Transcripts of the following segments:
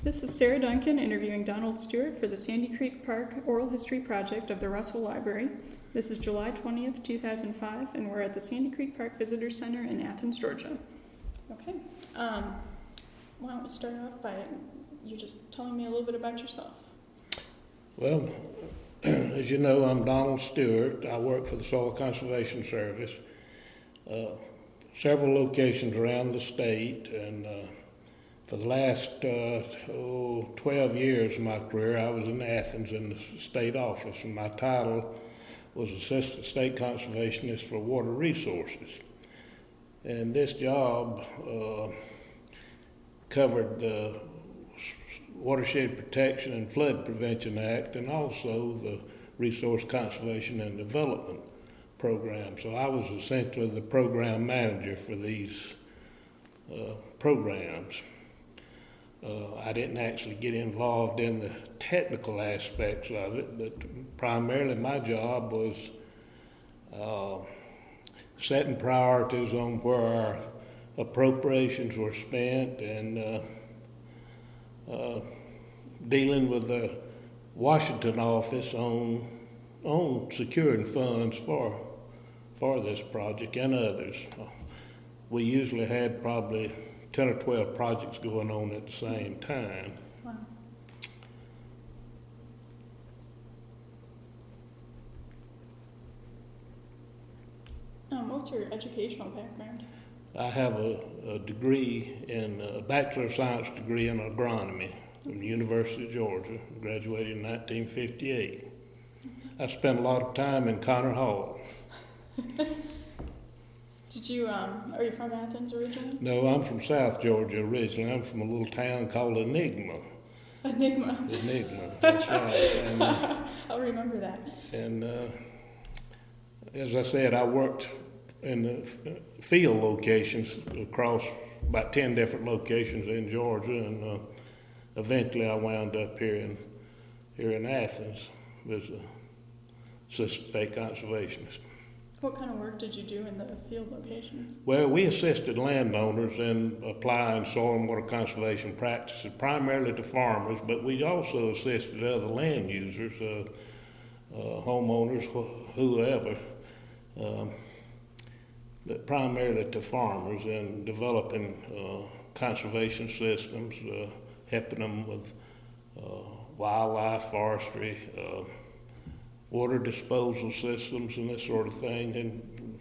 This is Sarah Duncan interviewing Donald Stewart for the Sandy Creek Park Oral History Project of the Russell Library. This is July 20th, 2005, and we're at the Sandy Creek Park Visitor Center in Athens, Georgia. Okay, why don't we start off by you just telling me a little bit about yourself? Well, as you know, I'm Donald Stewart. I work for the Soil Conservation Service. Several locations around the state, and for the last 12 years of my career, I was in Athens in the state office, and my title was Assistant State Conservationist for Water Resources. And this job covered the Watershed Protection and Flood Prevention Act, and also the Resource Conservation and Development Program. So I was essentially the program manager for these programs. I didn't actually get involved in the technical aspects of it, but primarily my job was setting priorities on where our appropriations were spent and dealing with the Washington office on securing funds for this project and others. We usually had probably 10 or 12 projects going on at the same time. Wow. What's your educational background? I have a degree a Bachelor of Science degree in agronomy from the University of Georgia. Graduated in 1958. I spent a lot of time in Connor Hall. Did you, are you from Athens originally? No, I'm from South Georgia originally. I'm from a little town called Enigma. Enigma, that's right. And, I'll remember that. and as I said, I worked in the field locations across about 10 different locations in Georgia, and eventually I wound up here in Athens as an assistant state conservationist. What kind of work did you do in the field locations? Well, we assisted landowners in applying soil and water conservation practices, primarily to farmers, but we also assisted other land users, homeowners, whoever, but primarily to farmers in developing conservation systems, helping them with wildlife, forestry, water disposal systems and this sort of thing, and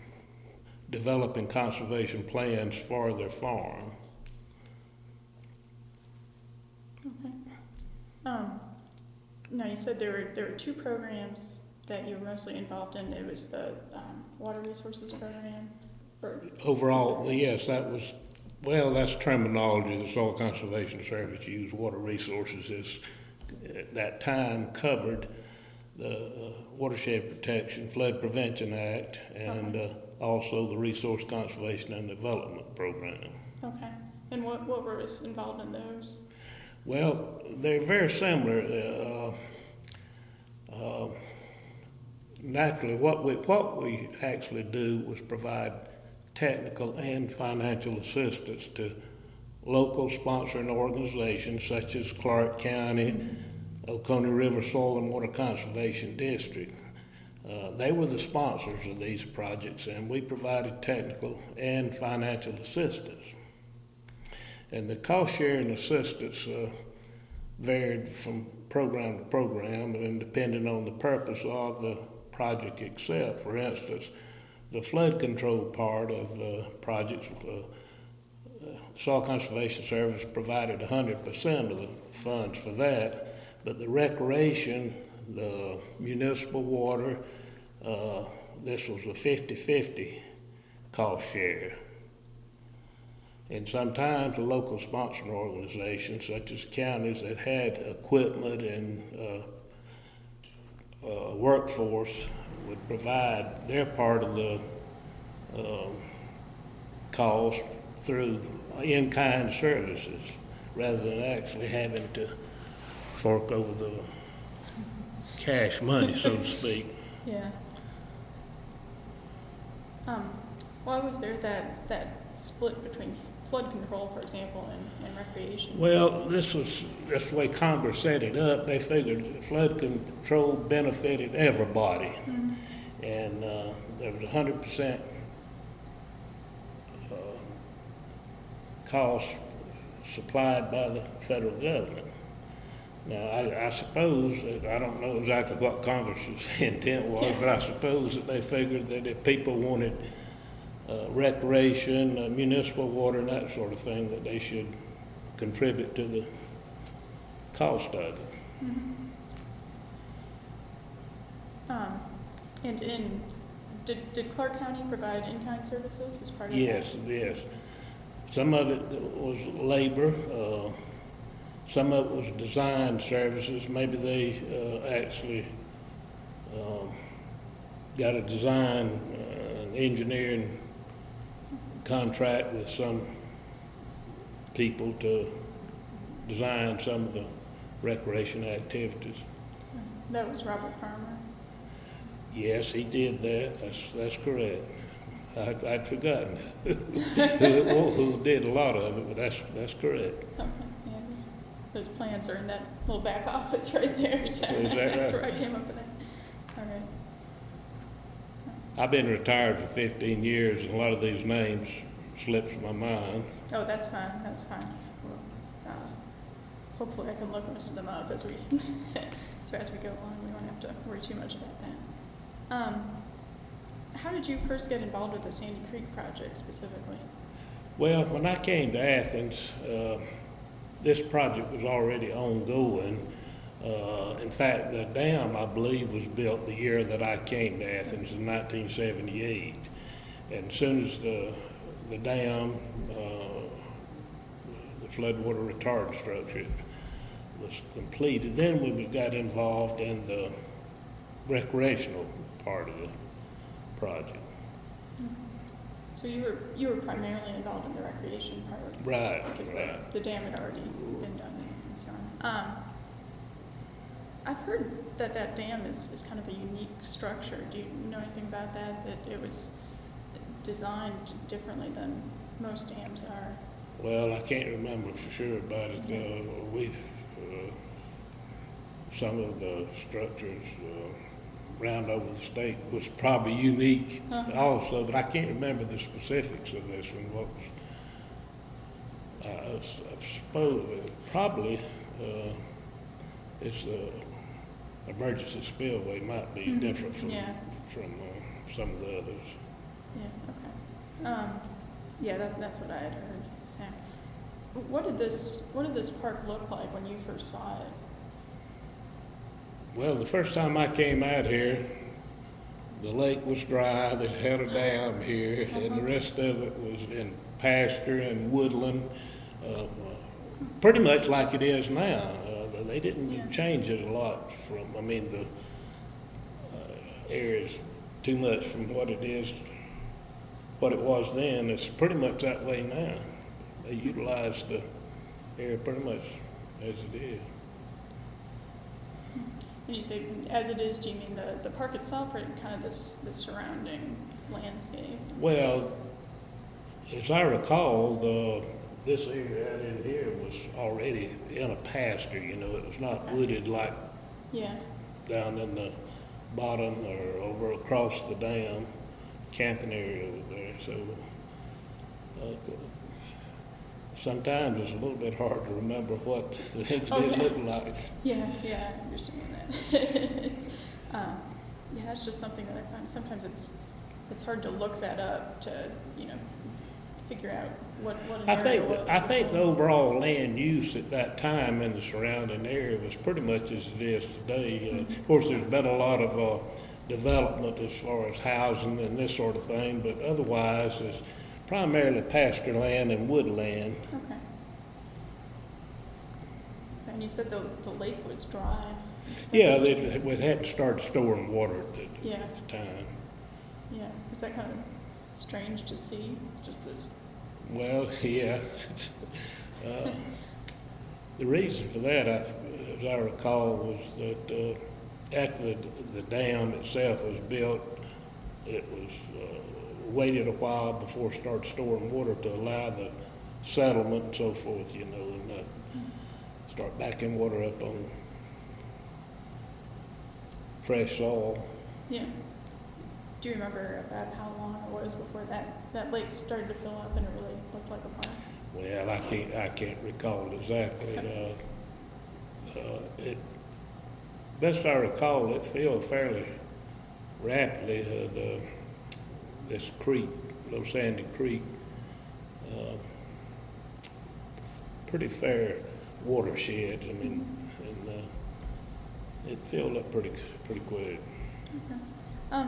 developing conservation plans for their farm. Okay. Now you said there were two programs that you were mostly involved in. It was the Water Resources Program? Overall, yes, that's terminology the Soil Conservation Service used. Water Resources is, at that time, covered the Watershed Protection Flood Prevention Act and also the Resource Conservation and Development Program. Okay. And what was involved in those? Well, they're very similar. Naturally, what we actually do was provide technical and financial assistance to local sponsoring organizations such as Clarke County, Oconee River Soil and Water Conservation District. They were the sponsors of these projects, and we provided technical and financial assistance. And the cost sharing assistance varied from program to program and depending on the purpose of the project itself. For instance, the flood control part of the project, Soil Conservation Service provided 100% of the funds for that. But the recreation, the municipal water, this was a 50-50 cost share. And sometimes the local sponsoring organizations, such as counties that had equipment and workforce, would provide their part of the cost through in-kind services, rather than actually having to fork over the cash money, so to speak. Yeah. Why was there that split between flood control, for example, and recreation. Well, that's the way Congress set it up. They figured flood control benefited everybody. Mhm. And there was 100% cost supplied by the federal government. Now, I suppose, I don't know exactly what Congress's intent was, Yeah. but I suppose that they figured that if people wanted recreation, municipal water, and that sort of thing, that they should contribute to the cost of it. Mhm. Did Clarke County provide in-kind services as part of that? Yes. Some of it was labor, some of it was design services. Maybe they actually got a design, engineering contract with some people to design some of the recreation activities. That was Robert Farmer. Yes, he did that. That's correct. I'd forgotten who did a lot of it, but that's correct. Okay, yeah, those plans are in that little back office right there, so Is that that's right? where I came up with that. All right. I've been retired for 15 years, and a lot of these names slips my mind. Oh, that's fine. Well, hopefully I can look most of them up as we as we go along. We won't have to worry too much about that. How did you first get involved with the Sandy Creek project specifically? Well, when I came to Athens, this project was already ongoing. In fact, the dam, I believe, was built the year that I came to Athens in 1978. And as soon as the dam, the floodwater retardant structure was completed, then we got involved in the recreational part of the project. So you were primarily involved in the recreation part, Right, because right. the dam had already been done and so on. I've heard that dam is kind of a unique structure. Do you know anything about that? That it was designed differently than most dams are? Well, I can't remember for sure about it. Some of the structures around over the state was probably unique also, but I can't remember the specifics of this one. What was, I suppose, probably it's emergency spillway might be different from some of the others. Yeah. Okay. Yeah, that's what I had heard. So, what did this park look like when you first saw it? Well, the first time I came out here, the lake was dry. They had a dam here, and the rest of it was in pasture and woodland, pretty much like it is now. They didn't change it a lot from. I mean, the area is too much from what it is, what it was then. It's pretty much that way now. They utilize the area pretty much as it is. When you say as it is, do you mean the park itself, or kind of the surrounding landscape? Well, as I recall, this area out in here was already in a pasture. You know, it was not wooded like down in the bottom or over across the dam, camping area over there. So sometimes it's a little bit hard to remember what the things did look like. Yeah, I understand that. It's just something that I find sometimes it's hard to look that up to figure out what an area was. I think the overall land use at that time in the surrounding area was pretty much as it is today. Of course, there's been a lot of development as far as housing and this sort of thing, but otherwise it's primarily pasture land and woodland. Okay. And you said the lake was dry. Yeah, we hadn't started storing water at the time. Yeah, was that kind of strange to see? Just this. Well, yeah. The reason for that, as I recall, was that after the dam itself was built, it was waited a while before it started storing water to allow the settlement and so forth, you know, and start backing water up on fresh soil. Yeah. Do you remember about how long it was before that lake started to fill up and it really looked like a park? Well, I can't recall exactly. Okay. Best I recall, it filled fairly rapidly. This creek, Little Sandy Creek, pretty fair watershed. I mean, and it filled up pretty quick. Okay.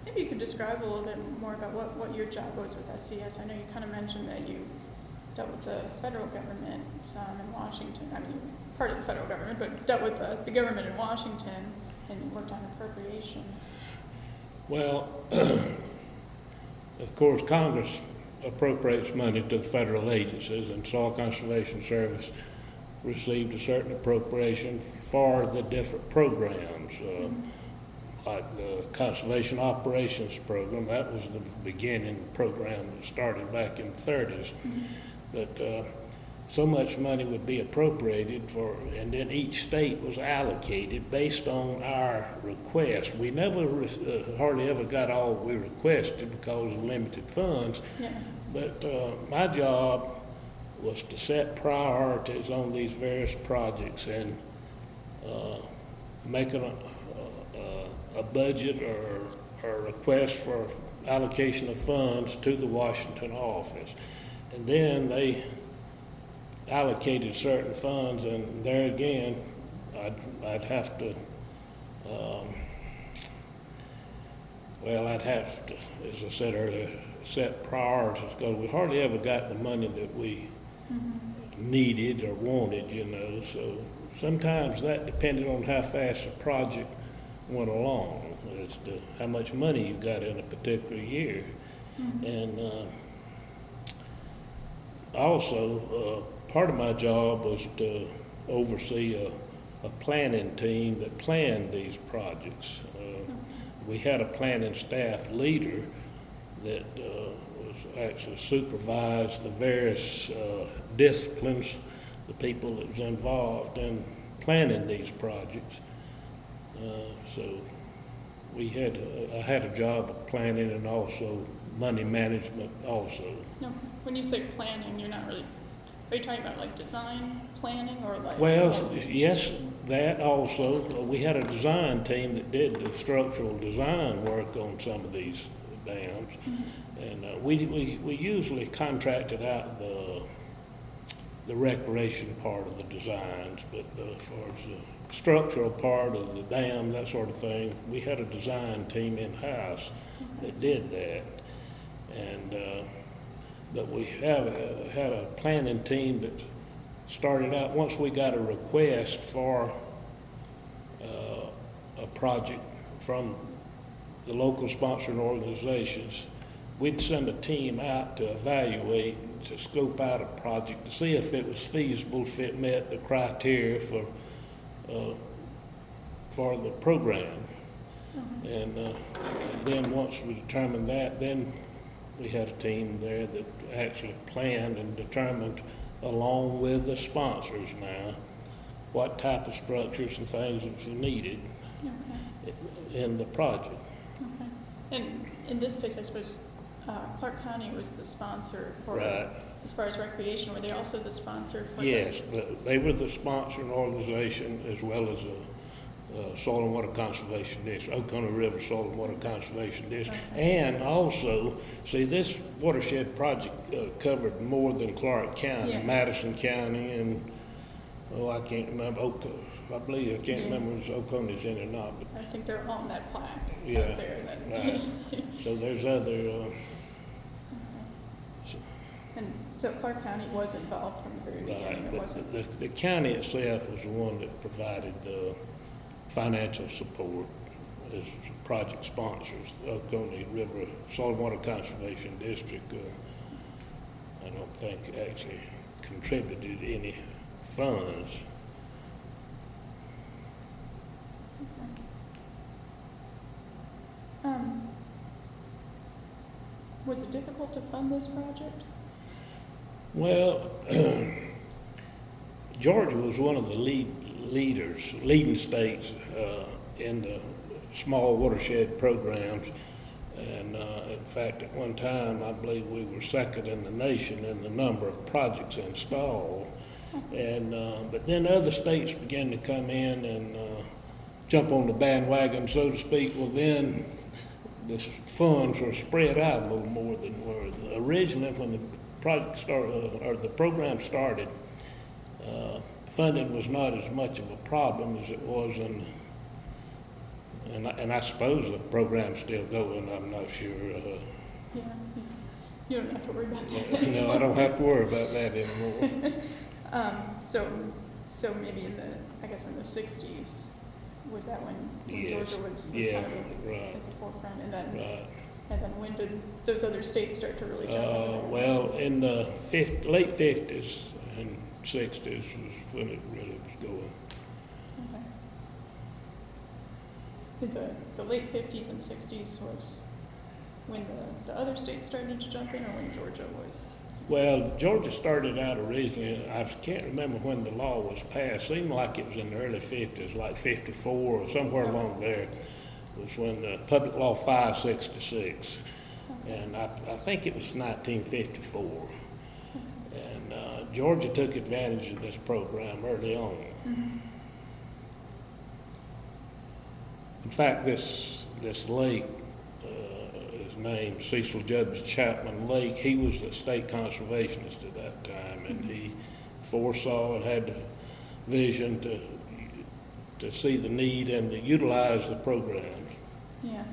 Maybe you could describe a little bit more about what your job was with SCS. I know you kind of mentioned that you dealt with the federal government some in Washington. I mean, part of the federal government, but dealt with the government in Washington and worked on appropriations. Well, of course, Congress appropriates money to the federal agencies, and Soil Conservation Service received a certain appropriation for the different programs. Like the Conservation Operations Program, that was the beginning program that started back in the 30s. But so much money would be appropriated for, and then each state was allocated based on our request. We never, hardly ever got all we requested because of limited funds. Yeah. But my job was to set priorities on these various projects and make a budget or a request for allocation of funds to the Washington office. And then they allocated certain funds, and there again, I'd have to, as I said earlier, set priorities, because we hardly ever got the money that we needed or wanted, you know. So sometimes that depended on how fast the project went along as to how much money you got in a particular year. And also, part of my job was to oversee a planning team that planned these projects. We had a planning staff leader that was actually supervised the various disciplines, the people that was involved in planning these projects. So I had a job of planning and also money management also. No, when you say planning, you're not really, are you talking about like design planning or like? Well, yes, that also. We had a design team that did the structural design work on some of these dams. And we usually contracted out the recreation part of the designs, but as far as the structural part of the dam, that sort of thing, we had a design team in-house that did that. And but we had a planning team that started out, once we got a request for a project from the local sponsoring organizations, we'd send a team out to evaluate, to scope out a project, to see if it was feasible, if it met the criteria for the program. And then once we determined that, then we had a team there that actually planned and determined, along with the sponsors now, what type of structures and things that were needed in the project. Okay. And in this case, I suppose Clarke County was the sponsor for, Right. as far as recreation, were they also the sponsor for? Yes, they were the sponsoring organization as well as Soil and Water Conservation District, Oconee River Soil and Water Conservation District. Okay. And also, see, this watershed project covered more than Clarke County, Yeah. Madison County, and, I can't remember, I believe, I can't remember if Oconee's in or not, but I think they're on that plaque Yeah, out there. right. So there's other, And so Clarke County was involved from the very beginning, it but wasn't? the county itself was the one that provided the financial support as project sponsors. The Oconee River Soil and Water Conservation District, I don't think actually contributed any funds. Was it difficult to fund this project? Well, Georgia was one of the leading states in the small watershed programs. And in fact, at one time, I believe we were second in the nation in the number of projects installed. And but then other states began to come in and jump on the bandwagon, so to speak. Well, then the funds were spread out a little more than were originally when the project started or the program started. Funding was not as much of a problem as it was in. And I suppose the program's still going, I'm not sure. Yeah, you don't have to worry about that. No, I don't have to worry about that anymore. So maybe in the 60s, was that when Yes. Georgia was Yeah, kind of right. at the forefront? And then, Right. and then when did those other states start to really jump in? Well, in the late 50s and 60s was when it really was going. Okay. The late 50s and 60s was when the other states started to jump in, or when Georgia was? Well, Georgia started out originally, I can't remember when the law was passed. Seemed like it was in the early 50s, like 54 or somewhere along there, was when the Public Law 566. And I think it was 1954. And Georgia took advantage of this program early on. Mm-hmm. In fact, this lake is named Cecil Judge Chapman Lake. He was the state conservationist at that time, and he foresaw and had the vision to see the need and to utilize the programs. Yeah.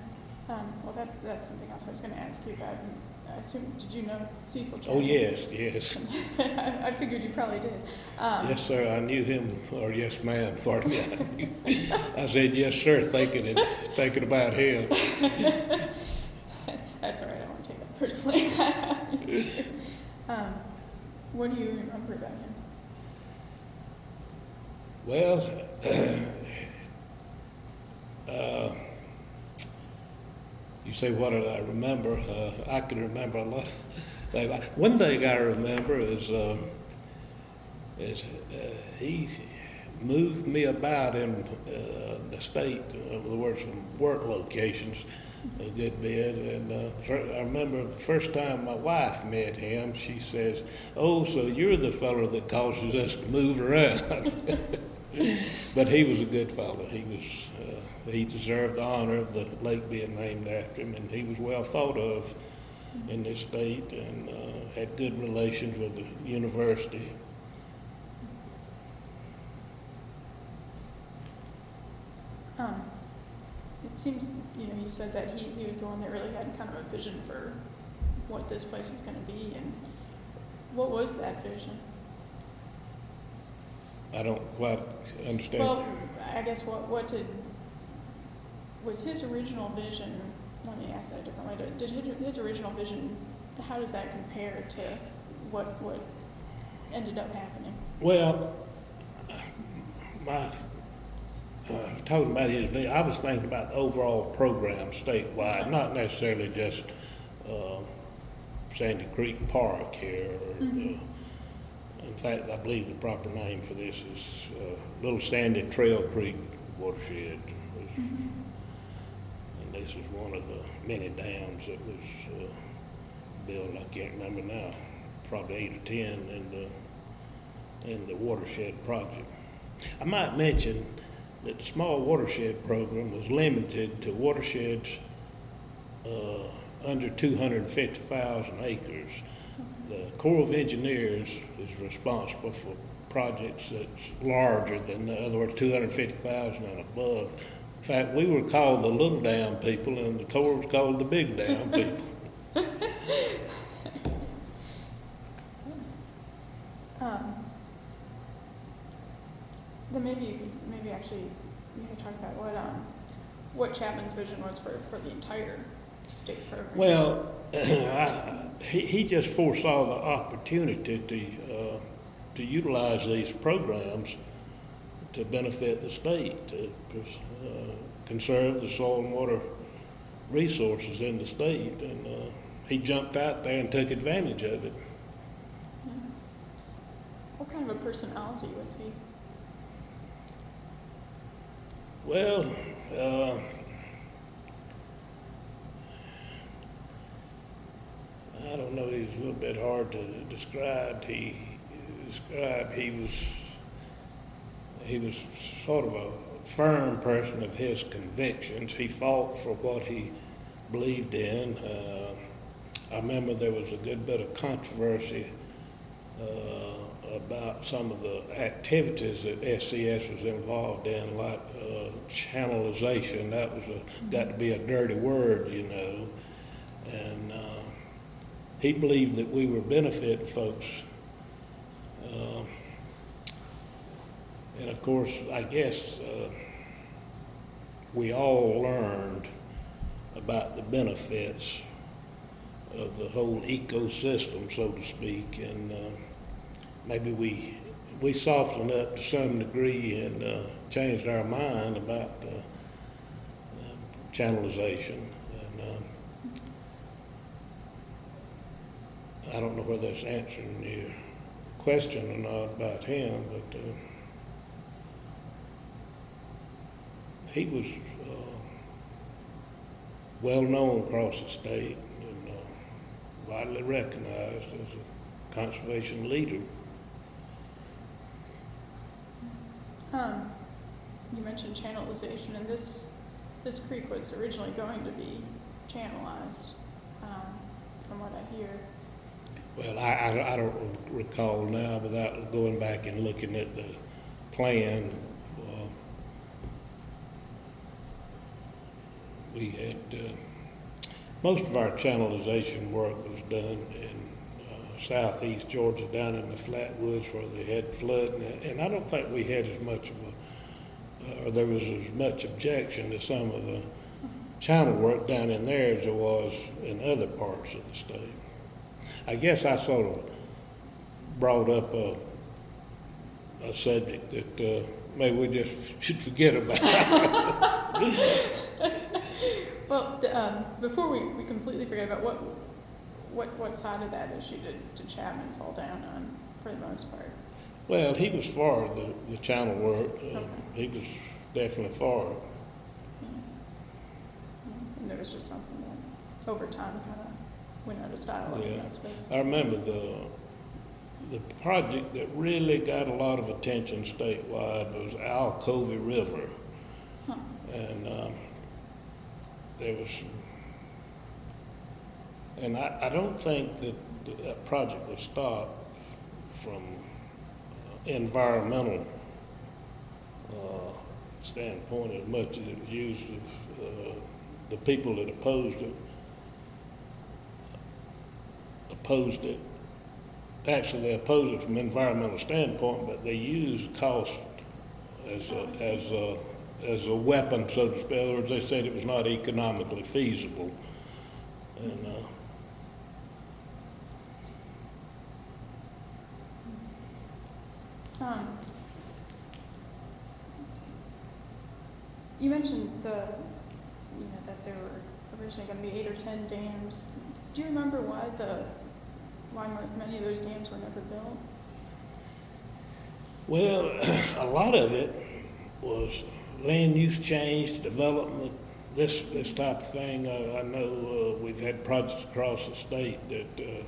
Well, that's something else I was going to ask you about. And I assume, did you know Cecil Chapman? Oh, yes. I figured you probably did. Yes, sir, I knew him, or yes, ma'am, pardon me. I said, yes, sir, thinking about him. That's all right, I won't take that personally. What do you remember about him? Well, you say, what did I remember? I can remember a lot of things. One thing I remember is he moved me about in the state, in other words, from work locations a good bit. And I remember the first time my wife met him, she says, "Oh, so you're the fellow that causes us to move around." But he was a good fellow. He deserved the honor of the lake being named after him, and he was well thought of in this state, and had good relations with the university. It seems, you said that he was the one that really had kind of a vision for what this place was going to be, and what was that vision? I don't quite understand. Well, I guess was his original vision, let me ask that a different way, did his original vision, how does that compare to what ended up happening? Well, talking about his vision, I was thinking about the overall program statewide, not necessarily just Sandy Creek Park here. In fact, I believe the proper name for this is Little Sandy Trail Creek Watershed. And this is one of the many dams that was built, I can't remember now, probably 8 or 10 in the watershed project. I might mention that the small watershed program was limited to watersheds under 250,000 acres. The Corps of Engineers is responsible for projects that's larger than, in other words, 250,000 and above. In fact, we were called the little dam people, and the Corps was called the big dam people. Then maybe actually you could talk about what Chapman's vision was for the entire state program. Well, he just foresaw the opportunity to utilize these programs to benefit the state, to conserve the soil and water resources in the state, and he jumped out there and took advantage of it. kind of a personality was he? Well, I don't know. He's a little bit hard to describe. He was sort of a firm person of his convictions. He fought for what he believed in. I remember there was a good bit of controversy about some of the activities that SCS was involved in, like channelization. That was got to be a dirty word, you know. And he believed that we were benefiting folks. And of course, I guess we all learned about the benefits of the whole ecosystem, so to speak, and maybe we softened up to some degree and changed our mind about channelization. And I don't know whether that's answering your question or not about him, but he was well known across the state and widely recognized as a conservation leader. You mentioned channelization, and this creek was originally going to be channelized, from what I hear. Well, I don't recall now, without going back and looking at the plan. We had most of our channelization work was done in southeast Georgia, down in the flatwoods where they had flood, and I don't think we had as much of or there was as much objection to some of the channel work down in there as there was in other parts of the state. I guess I sort of brought up a subject that maybe we just should forget about. Well, before we completely forget about what side of that issue did Chapman fall down on for the most part? Well, he was for the channel work. Okay. He was definitely for it. And there was just something that over time kind of went out of style, Yeah. I suppose. I remember the project that really got a lot of attention statewide was Alcovey River. Huh. And there was and I don't think that project was stopped from environmental standpoint as much as it was used of the people that opposed it. Actually, they opposed it from an environmental standpoint, but they used cost as a weapon, so to speak. In other words, they said it was not economically feasible. And you mentioned that there were originally going to be 8 or 10 dams. Do you remember why many of those dams were never built? well, a lot of it was land use change, development, this type of thing. I know we've had projects across the state that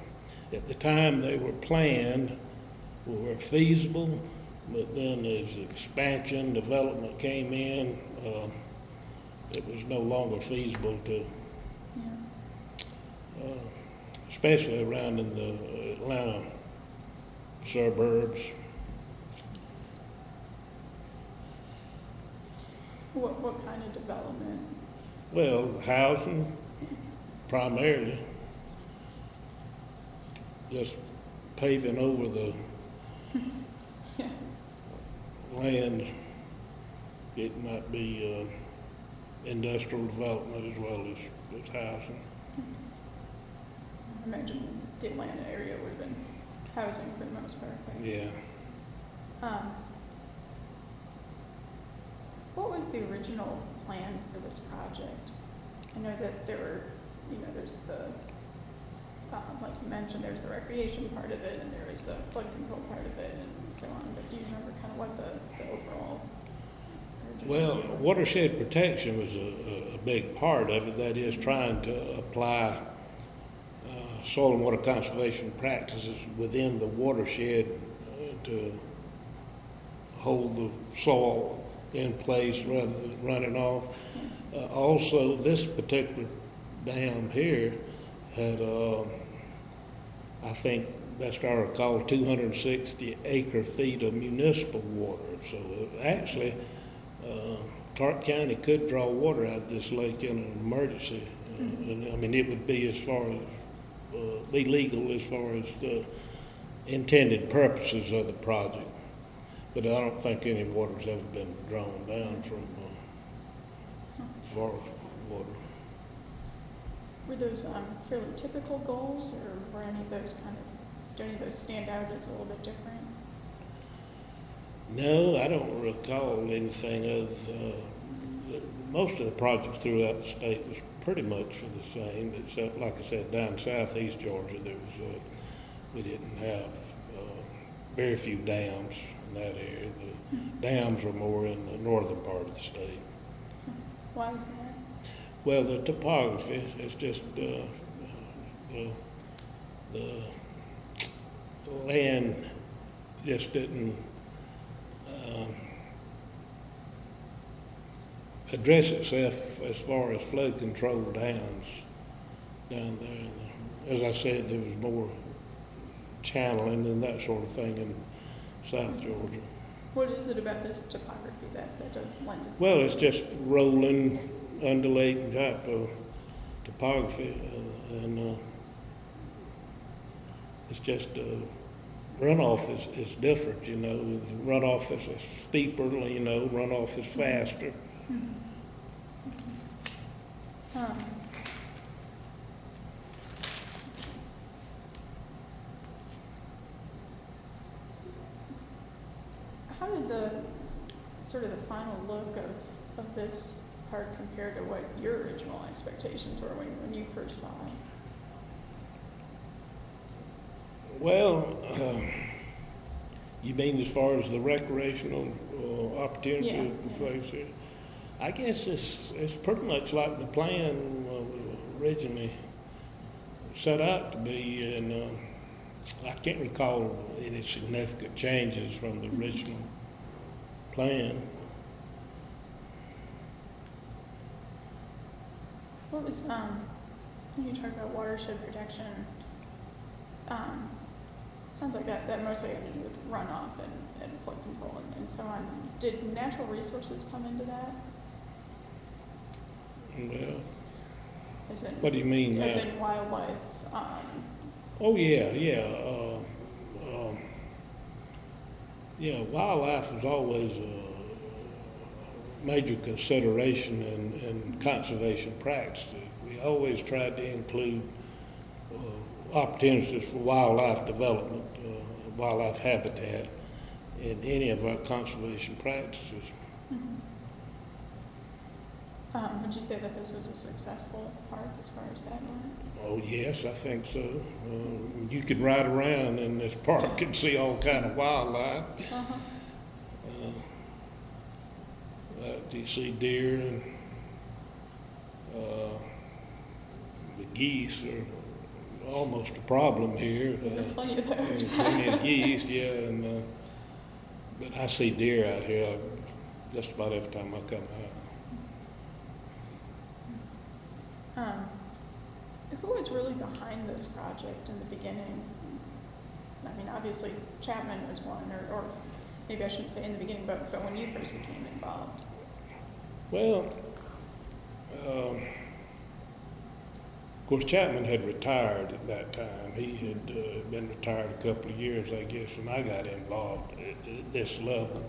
at the time they were planned were feasible, but then as expansion, development came in, it was no longer feasible to, especially around in the Atlanta suburbs. What kind of development? Well, housing primarily, just paving over the Yeah. land. It might be industrial development as well as housing. I imagine the Atlanta area would have been housing for the most part. But, Yeah. What was the original plan for this project? I know that there were, there's the like you mentioned, there's the recreation part of it, and there is the flood control part of it, and so on. But do you remember kind of what the overall? Well, watershed protection was a big part of it. That is, trying to apply soil and water conservation practices within the watershed to hold the soil in place rather than running off. Also, this particular dam here had, I think, best I recall, 260 acre feet of municipal water. So actually, Clarke County could draw water out of this lake in an emergency. And, I mean, it would be as far as, be legal as far as the intended purposes of the project. But I don't think any water's ever been drawn down from forest water. Were those fairly typical goals, or were any of those do any of those stand out as a little bit different? No, I don't recall anything of, most of the projects throughout the state was pretty much the same, except, like I said, down southeast Georgia, there was, we didn't have very few dams in that area. The dams were more in the northern part of the state. Why is that? Well, the topography is just the land just didn't address itself as far as flood control dams down there. As I said, there was more channeling and that sort of thing in South Georgia. What is it about this topography that does lend itself? Well, it's just rolling, undulating type of topography, and it's just runoff is different, you know. Runoff is steeper, you know. Runoff is faster. Mm-hmm. How did the sort of the final look of this part compare to what your original expectations were when you first saw it? Well, you mean as far as the recreational opportunity Yeah, of the place here? I guess it's pretty much like the plan was originally set out to be, and I can't recall any significant changes from the original plan. What was when you talk about watershed protection? Sounds like that mostly had to do with runoff and flood control and so on. Did natural resources come into that? Well, As in, what do you mean? as in wildlife? Oh yeah. Yeah, wildlife is always a major consideration in conservation practices. We always tried to include opportunities for wildlife development, wildlife habitat in any of our conservation practices. Mm-hmm. Would you say that this was a successful park as far as that went? Oh yes, I think so. You could ride around in this park and see all kind of wildlife. Uh-huh. You see deer and the geese are almost a problem here. There's plenty of those. Plenty of geese, yeah. And but I see deer out here just about every time I come out. Who was really behind this project in the beginning? I mean, obviously Chapman was one, or maybe I shouldn't say in the beginning, but when you first became involved. Well, of course, Chapman had retired at that time. He had been retired a couple of years, I guess, when I got involved at this level.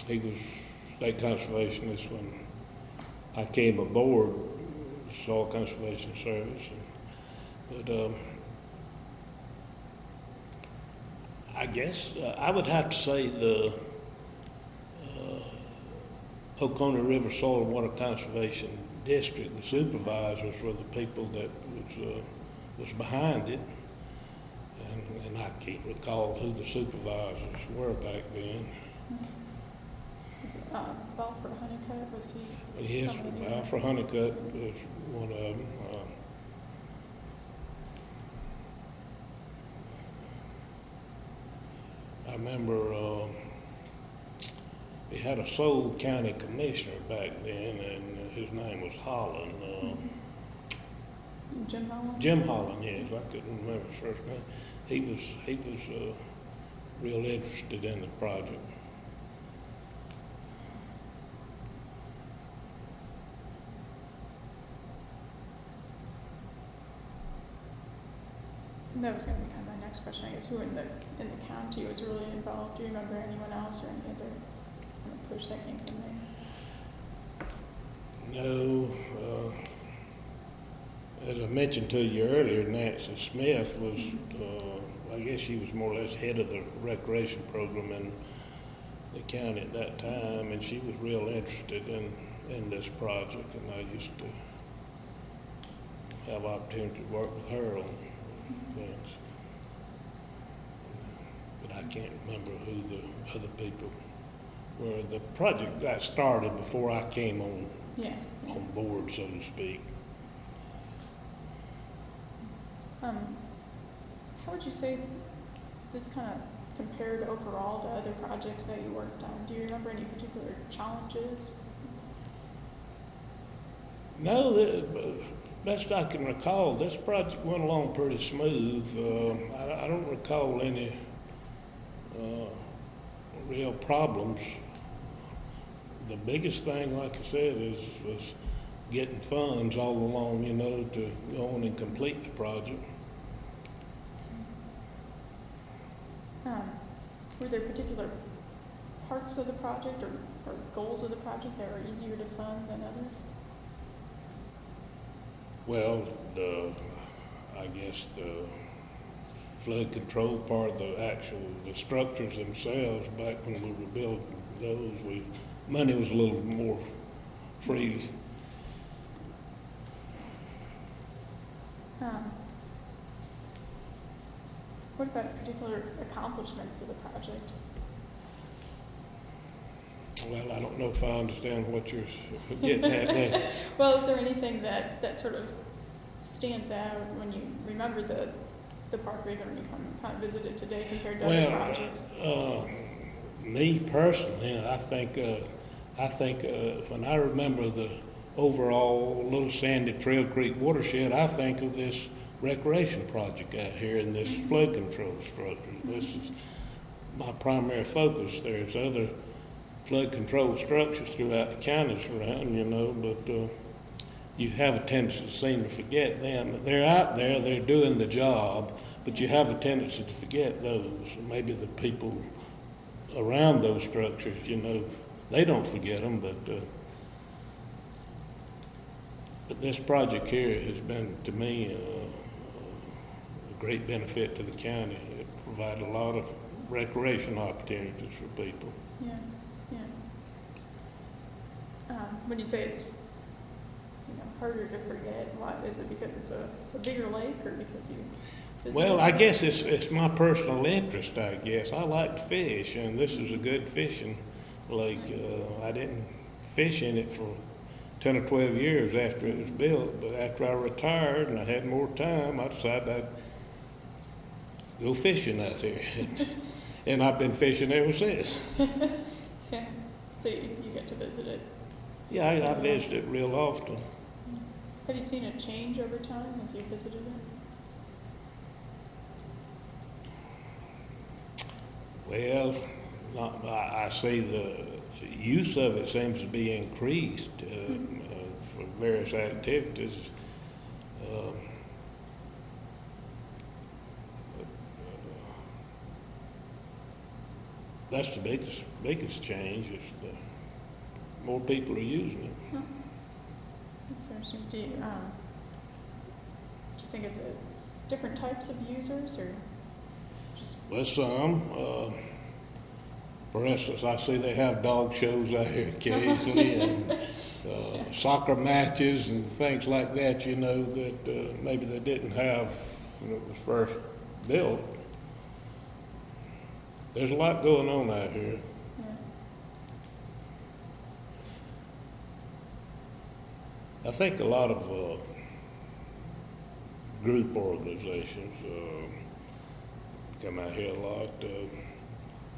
He was state conservationist when I came aboard Soil Conservation Service. But I guess I would have to say the Oconee River Soil and Water Conservation district, the supervisors were the people that was behind it. And I can't recall who the supervisors were back then. Was it Balfour Honeycutt? Was he? Yes, somebody Alfred Honeycutt was one of them. I remember we had a Soule County commissioner back then, and his name was Holland. Jim Holland? Jim Holland, yes. I couldn't remember his first name. He was real interested in the project. And that was going to be kind of my next question, I guess. Who in the county was really involved? Do you remember anyone else or any other kind of push that came from there? No. As I mentioned to you earlier, Nancy Smith was, I guess she was more or less head of the recreation program in the county at that time, and she was real interested in this project, and I used to have opportunity to work with her on things. But I can't remember who the other people were. The project got started before I came on board, so to speak. How would you say this kind of compared overall to other projects that you worked on? Do you remember any particular challenges? No, best I can recall, this project went along pretty smooth. I don't recall any real problems. The biggest thing, like I said, was getting funds all along, to go on and complete the project. Were there particular parts of the project or goals of the project that were easier to fund than others? Well, I guess the flood control part, the structures themselves, back when we were building those, money was a little more free. What about particular accomplishments of the project? Well, I don't know if I understand what you're getting at there. Well, is there anything that sort of stands out when you remember the park, or even when you kind of visit it today compared to other projects? Me personally, I think when I remember the overall Little Sandy Trail Creek watershed, I think of this recreation project out here and this flood control structure. This is my primary focus. There's other flood control structures throughout the counties around, but you have a tendency to seem to forget them. They're out there, they're doing the job, but you have a tendency to forget those. Maybe the people around those structures, they don't forget them, but this project here has been, to me, a great benefit to the county. It provided a lot of recreation opportunities for people. Yeah. When you say it's harder to forget, why is it? Because it's a bigger lake, or because you? Well, I guess it's my personal interest. I guess I like to fish, and this is a good fishing lake. I didn't fish in it for 10 or 12 years after it was built, but after I retired and I had more time, I decided I'd go fishing out here. And I've been fishing ever since. Yeah, so you get to visit it. Yeah, I visit it real often. Have you seen a change over time as you visited it? Well, I see the use of it seems to be increased for various activities. That's the biggest change is more people are using it. Huh. That's interesting. Do you think it's different types of users, or just? Well, some. For instance, I see they have dog shows out here occasionally, soccer matches and things like that, you know, that maybe they didn't have when it was first built. There's a lot going on out here. I think a lot of group organizations come out here a lot.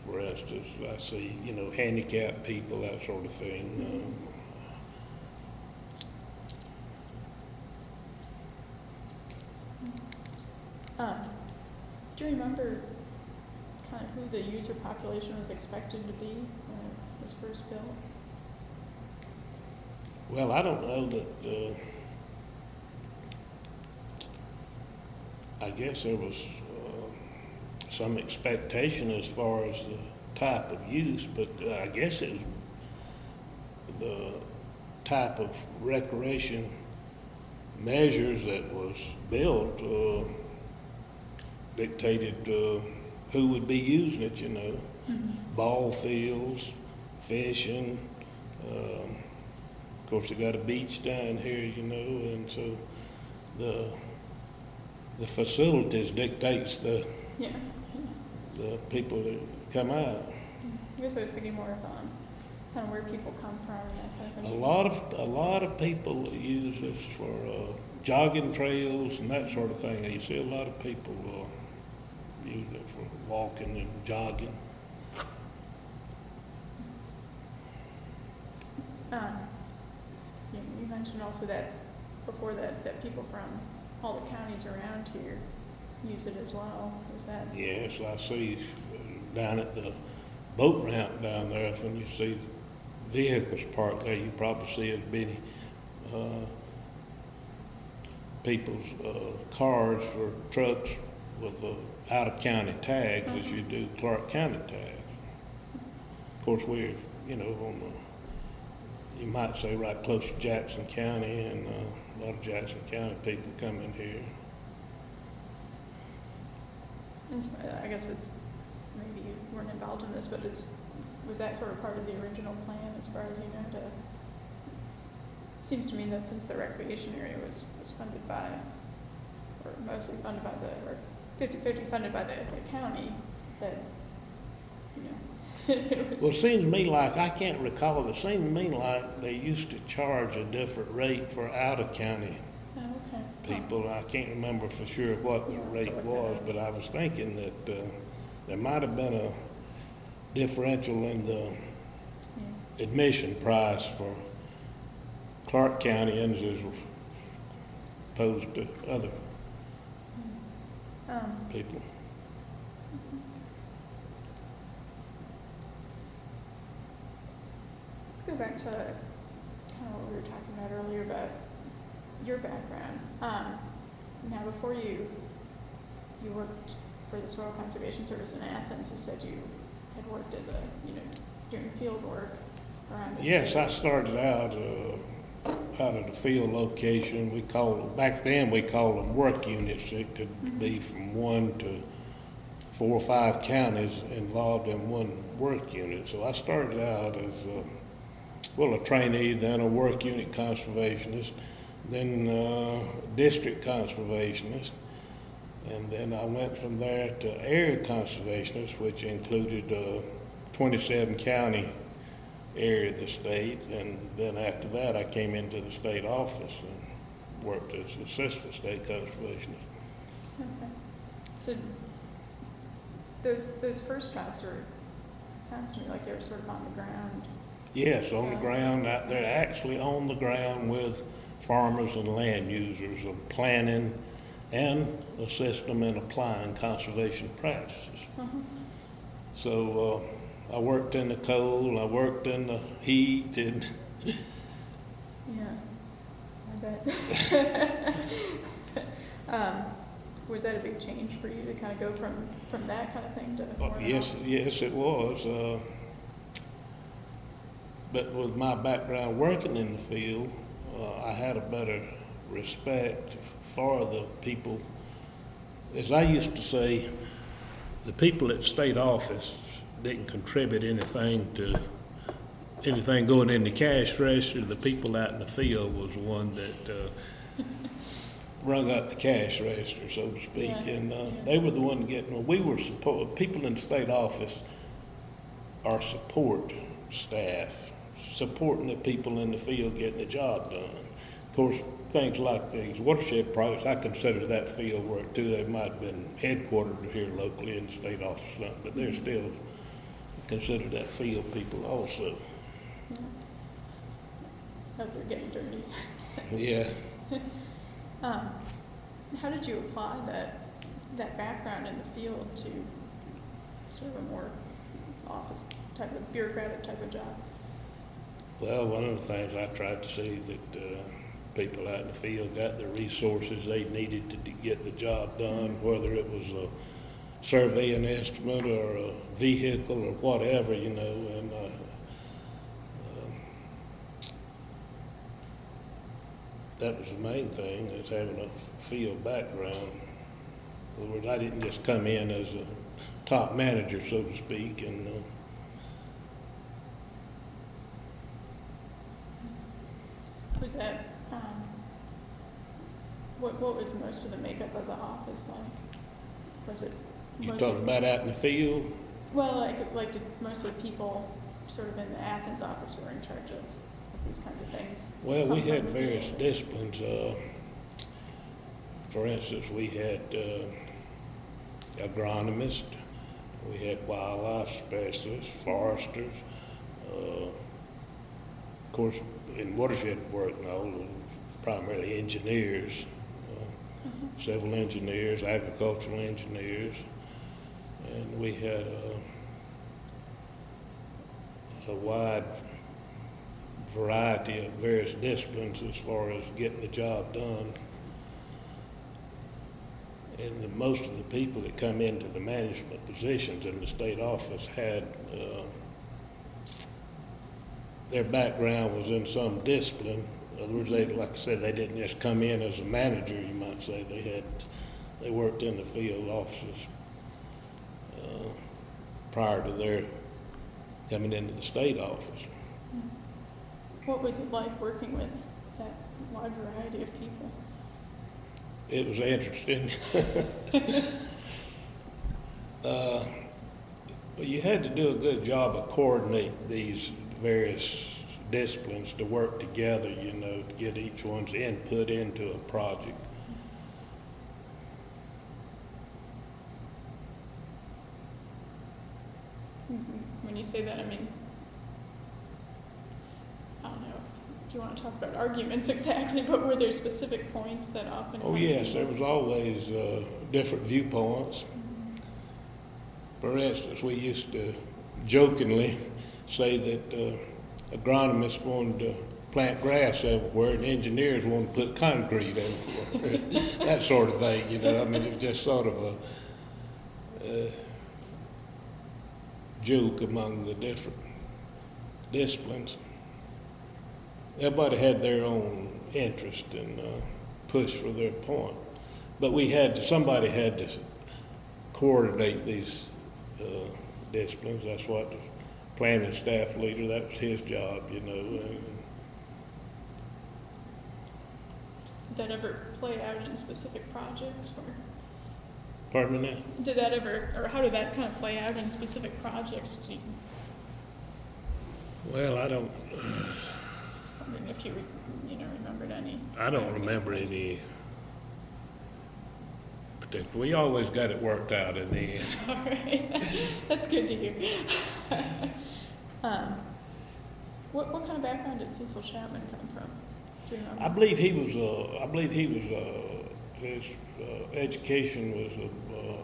For instance, I see, you know, handicapped people, that sort of thing. Do you remember kind of who the user population was expected to be when it was first built? Well, I don't know that, I guess there was some expectation as far as the type of use, but I guess it was the type of recreation measures that was built dictated who would be using it, you know. Ball fields, fishing, of course they got a beach down here, you know, and so the facilities dictates the people that come out. I guess I was thinking more of kind of where people come from and that kind of thing. A lot of people use this for jogging trails and that sort of thing. You see a lot of people use it for walking and jogging. You mentioned also that before that people from all the counties around here use it as well. Is that? Yes, I see down at the boat ramp down there, when you see vehicles parked there, you probably see as many people's cars or trucks with out-of-county tags as you do Clarke County tags. Of course, we're, you know, on the, you might say right close to Jackson County, and a lot of Jackson County people come in here. I guess it's, maybe you weren't involved in this, but was that sort of part of the original plan as far as you know? It seems to me that since the recreation area was funded by, or mostly funded by or 50-50 funded by the county, that, you know, it was... Well, it seems to me like, I can't recall, but it seemed to me like they used to charge a different rate for out-of-county people. I can't remember for sure what the rate was, but I was thinking that there might have been a differential in the admission price for Clarke County as opposed to other people. Let's go back to kind of what we were talking about earlier about your background. Now, before you worked for the Soil Conservation Service in Athens, you said you had worked as doing field work around the Yes, state. I started out at a field location. Back then we called them work units. It could be from 1 to 4 or 5 counties involved in one work unit. So I started out as a trainee, then a work unit conservationist, then district conservationist, and then I went from there to area conservationist, which included 27 county area of the state, and then after that I came into the state office and worked as assistant state conservationist. Okay. So those first jobs it sounds to me like they were sort of on the ground. Yes, on the ground. They're actually on the ground with farmers and land users of planning and assist them in applying conservation practices. So I worked in the cold, I worked in the heat, and yeah, I bet. Was that a big change for you to kind of go from that kind of thing to more yes, it was. But with my background working in the field, I had a better respect for the people. As I used to say, the people at state office didn't contribute anything to anything going in the cash register, the people out in the field was the one that rung up the cash register, so to speak, Yeah. and they were the one getting. We were people in the state office are support staff, supporting the people in the field getting the job done. Of course, things like these watershed projects, I consider that field work too. They might have been headquartered here locally in the state office, but they're still considered that field people also. Yeah. Hope they're getting dirty. Yeah. How did you apply that background in the field to sort of a more office type of bureaucratic type of job? Well, one of the things I tried to see that people out in the field got the resources they needed to get the job done, whether it was a surveying instrument or a vehicle or whatever, and that was the main thing, is having a field background. In other words, I didn't just come in as a top manager, so to speak, and Was that, what was most of the makeup of the office like? Was it you mostly, talking about out in the field? well, like did mostly people sort of in the Athens office were in charge of these kinds of things? Well, we Come had from the various field? disciplines. For instance, we had agronomists, we had wildlife specialists, foresters. Of course, in watershed work, primarily engineers, civil engineers, agricultural engineers, and we had a wide variety of various disciplines as far as getting the job done. And most of the people that come into the management positions in the state office had their background was in some discipline. In other words, they, like I said, they didn't just come in as a manager, you might say. They worked in the field offices prior to their coming into the state office. What was it like working with that wide variety of people? It was interesting. But you had to do a good job of coordinating these various disciplines to work together, to get each one's input into a project. When you say that, I mean, I don't know if you want to talk about arguments exactly, but were there specific points that often? Oh yes, there was always different viewpoints. For instance, we used to jokingly say that agronomists wanted to plant grass everywhere and engineers wanted to put concrete everywhere. That sort of thing, I mean, it was just sort of a joke among the different disciplines. Everybody had their own interest and push for their point. But somebody had to coordinate these disciplines. That's what the planning staff leader, that was his job, Did that ever play out in specific projects, or Pardon me now? did that ever, or how did that kind of play out in specific projects? Well, I don't. Just wondering if you remembered any. I don't remember any particular. We always got it worked out in the end. All right, that's good to hear. What kind of background did Cecil Chapman come from? Do you remember? I believe his education was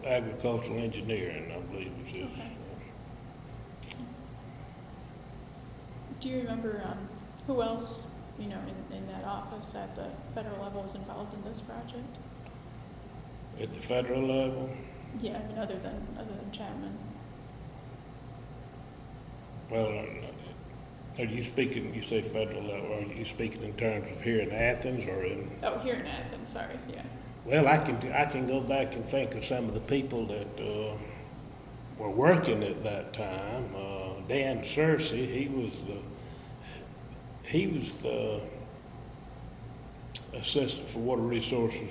agricultural engineering. I believe was his. Okay. Do you remember who else, in that office at the federal level was involved in this project? At the federal level? Yeah, I mean, other than Chapman. Well, are you speaking? You say federal level? Are you speaking in terms of here in Athens or in? Oh, here in Athens. Sorry. Yeah. Well, I can go back and think of some of the people that were working at that time. Dan Searcy, he was the he was the assistant for water resources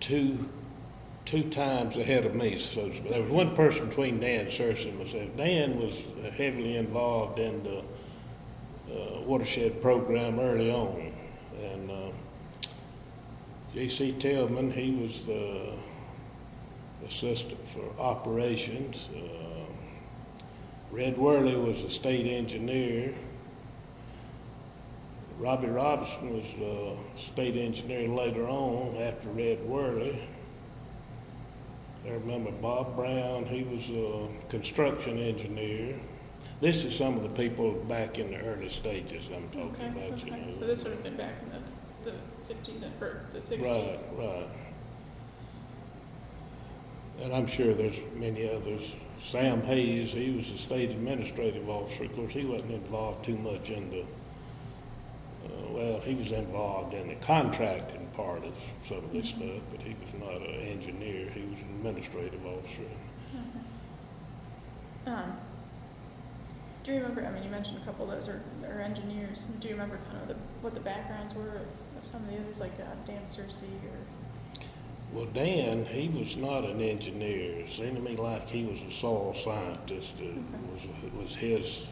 two times ahead of me. So there was one person between Dan Searcy and myself. Dan was heavily involved in the watershed program early on, and J.C. Tillman, he was the assistant for operations. Red Worley was a state engineer. Robbie Robinson was state engineer later on after Red Worley. I remember Bob Brown, he was a construction engineer. This is some of the people back in the early stages I'm talking about. Okay. You know. So this would have been back in the 50s and or the 60s. Right. And I'm sure there's many others. Sam Hayes, he was the state administrative officer. Of course, he wasn't involved too much in the, he was involved in the contracting part of some of this stuff, but he was not an engineer. He was an administrative officer. Okay. Do you remember, I mean, you mentioned a couple of those are engineers. Do you remember kind of what the backgrounds were of some of the others, like Dan Searcy or? Well, Dan, he was not an engineer. It seemed to me like he was a soil scientist. It was his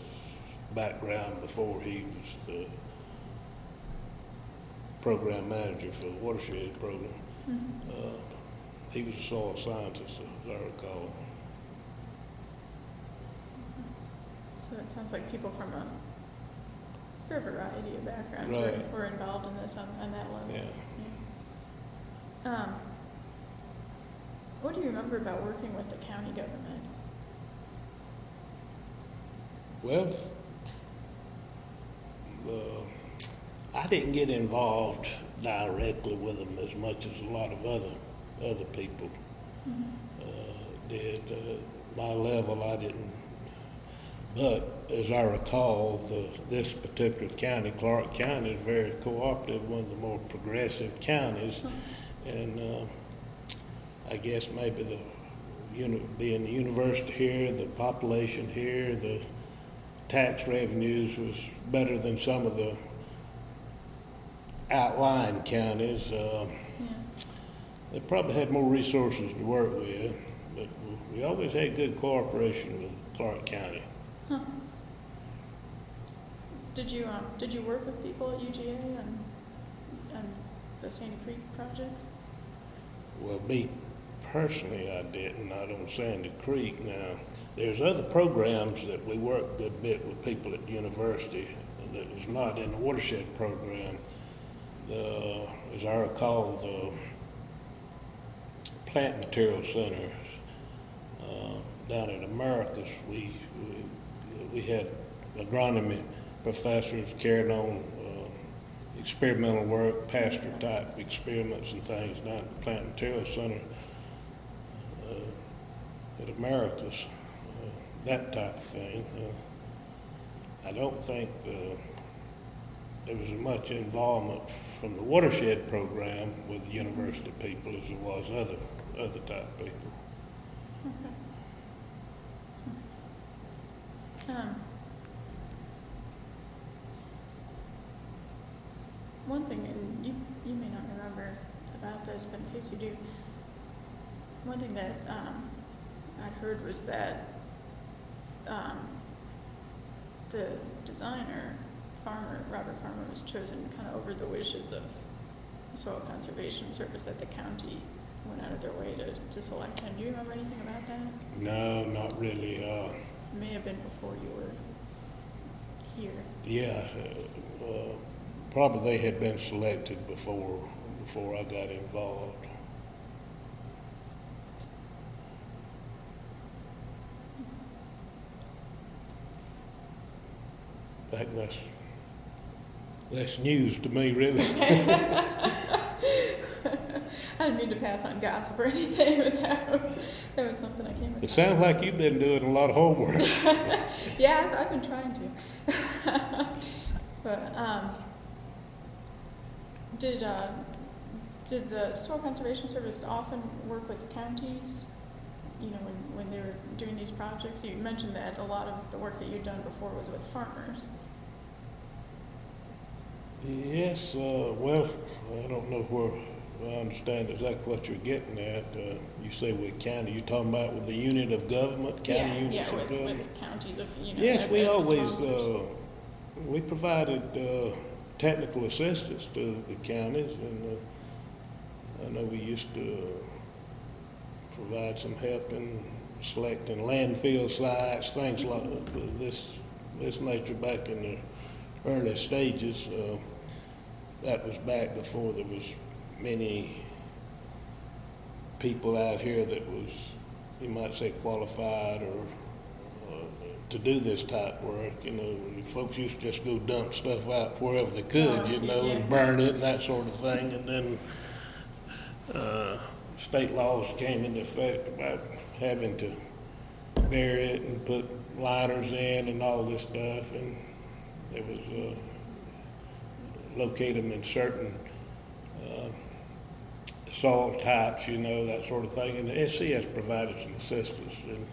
background before he was the program manager for the watershed program. He was a soil scientist, as I recall. So it sounds like people from a variety of backgrounds were involved in this on that level. Yeah. What do you remember about working with the county government? Well, I didn't get involved directly with them as much as a lot of other people did. My level, I didn't. But as I recall, this particular county, Clarke County, is very cooperative, one of the more progressive counties, and I guess maybe being the university here, the population here, the tax revenues was better than some of the outlying counties. They probably had more resources to work with, but we always had good cooperation with Clarke County. Huh. Did you work with people at UGA and the Sandy Creek projects? Well, me personally, I didn't. Not on Sandy Creek. Now, there's other programs that we worked a good bit with people at the university that was not in the watershed program. As I recall, the plant material centers down in Americas, we had agronomy professors carrying on experimental work, pasture type experiments and things down at the plant material center at Americas, that type of thing. I don't think there was as much involvement from the watershed program with the university people as there was other type people. One thing, and you may not remember about this, but in case you do, one thing that I'd heard was that the designer, Robert Farmer, was chosen kind of over the wishes of the Soil Conservation Service, that the county went out of their way to select him. Do you remember anything about that? No, not really. It may have been before you were here. Yeah, probably they had been selected before I got involved. In fact, that's news to me, really. I didn't mean to pass on gossip or anything, but that was something I came across. It sounds like you've been doing a lot of homework. Yeah, I've been trying to. But did the Soil Conservation Service often work with the counties? You know, when they were doing these projects, you mentioned that a lot of the work that you'd done before was with farmers. Yes, well, I don't know where, I understand exactly what you're getting at. You say with county, you talking about with the unit of government, county units of government? With counties of, Yes, we as the always, sponsors. we provided technical assistance to the counties, and I know we used to provide some help in selecting landfill sites, things like this nature back in the early stages. That was back before there was many people out here that was, you might say, qualified or to do this type work. Folks used to just go dump stuff out wherever they could, and burn it and that sort of thing. And then state laws came into effect about having to bury it and put liners in and all this stuff, and it was locate them in certain soil types, that sort of thing. And the SCS provided some assistance in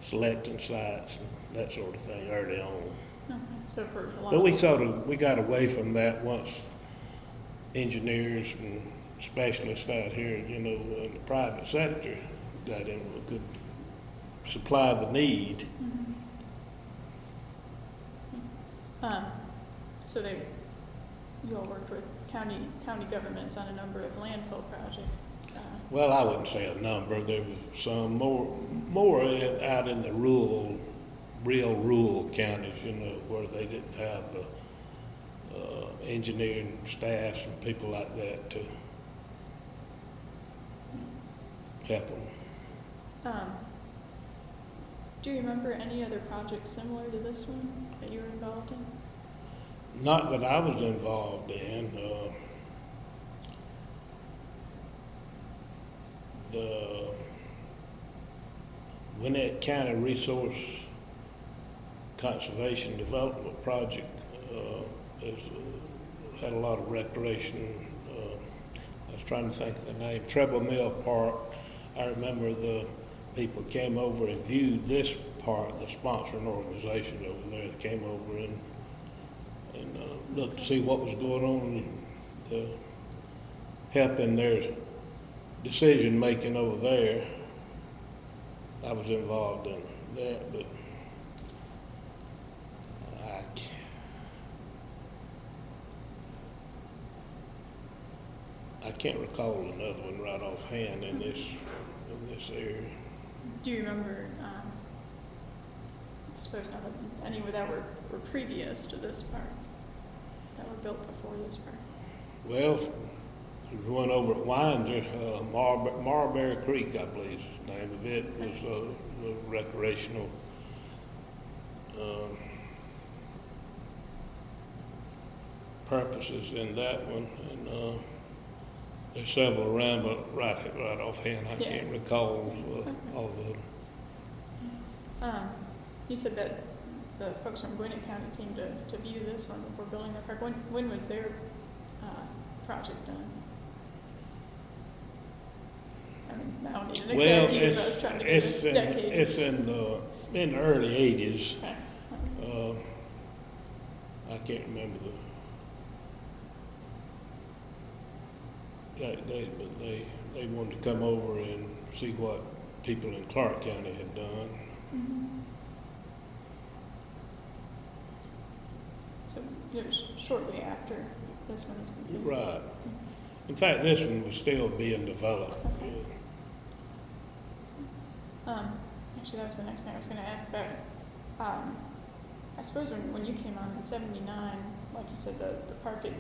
selecting sites and that sort of thing early on. Okay. So for a lot But we got away from that once engineers and specialists out here, in the private sector got in, could supply the need. So you all worked with county governments on a number of landfill projects. Well, I wouldn't say a number. There was some more out in the real rural counties, where they didn't have engineering staffs and people like that to help them. Do you remember any other projects similar to this one that you were involved in? Not that I was involved in. The Gwinnett County Resource Conservation Development Project had a lot of recreation. I was trying to think of the name, Treble Mill Park. I remember the people came over and viewed this park, the sponsoring organization over there came over and looked to see what was going on, to help in their decision making over there. I was involved in that, but I can't recall another one right offhand in this area. Do you remember, I suppose not any that were previous to this park, that were built before this park? Well, there's one over at Winder, Marbury Creek, I believe is the name of it, was a recreational purposes in that one, and there's several around, but right offhand I can't recall all of them. You said that the folks from Gwinnett County came to view this one before building the park. When was their project done? I mean, I don't need an exact year, but I was trying to get a decade. It's in the early 80s. Okay. I can't remember that date, but they wanted to come over and see what people in Clarke County had done. Mm-hmm. So it was shortly after this one was completed. Right. In fact, this one was still being developed. Okay. Actually, that was the next thing I was going to ask about. I suppose when you came on in '79, like you said, the park had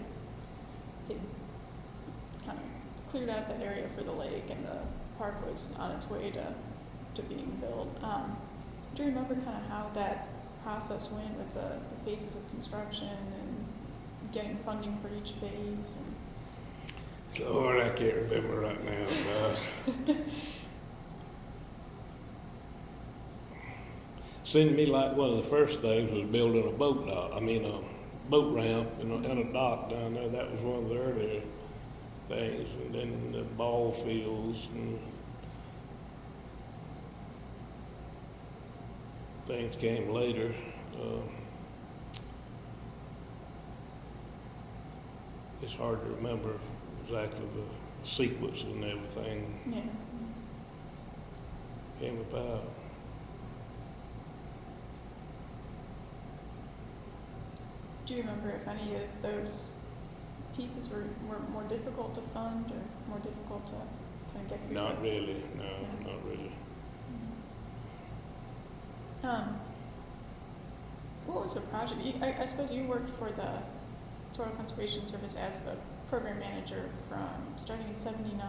kind of cleared out that area for the lake, and the park was on its way to being built. Do you remember kind of how that process went with the phases of construction and getting funding for each phase? Lord, I can't remember right now. Seemed to me like one of the first things was building a boat ramp and a dock down there. That was one of the earlier things. And then the ball fields and things came later. it's hard to remember exactly the sequence and everything Yeah. came about. Do you remember if any of those pieces were more difficult to fund or more difficult to kind of get through? Not really, no, not really. What was the project? I suppose you worked for the Soil Conservation Service as the program manager from starting in '79,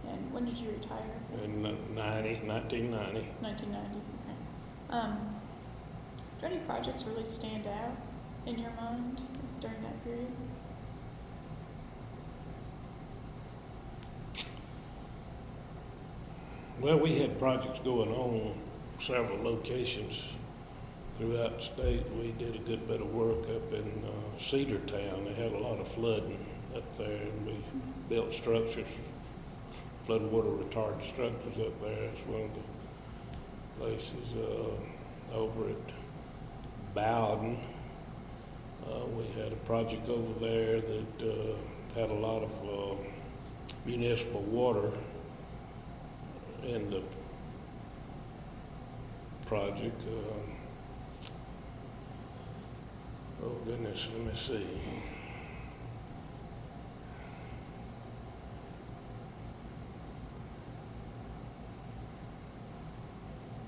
and when did you retire? In 1990. 1990. Okay. Do any projects really stand out in your mind during that period? Well, we had projects going on several locations throughout the state. We did a good bit of work up in Cedartown. They had a lot of flooding up there, and we built structures, flood water retardant structures up there. It's one of the places. Over at Bowden, we had a project over there that had a lot of municipal water in the project. Oh goodness, let me see.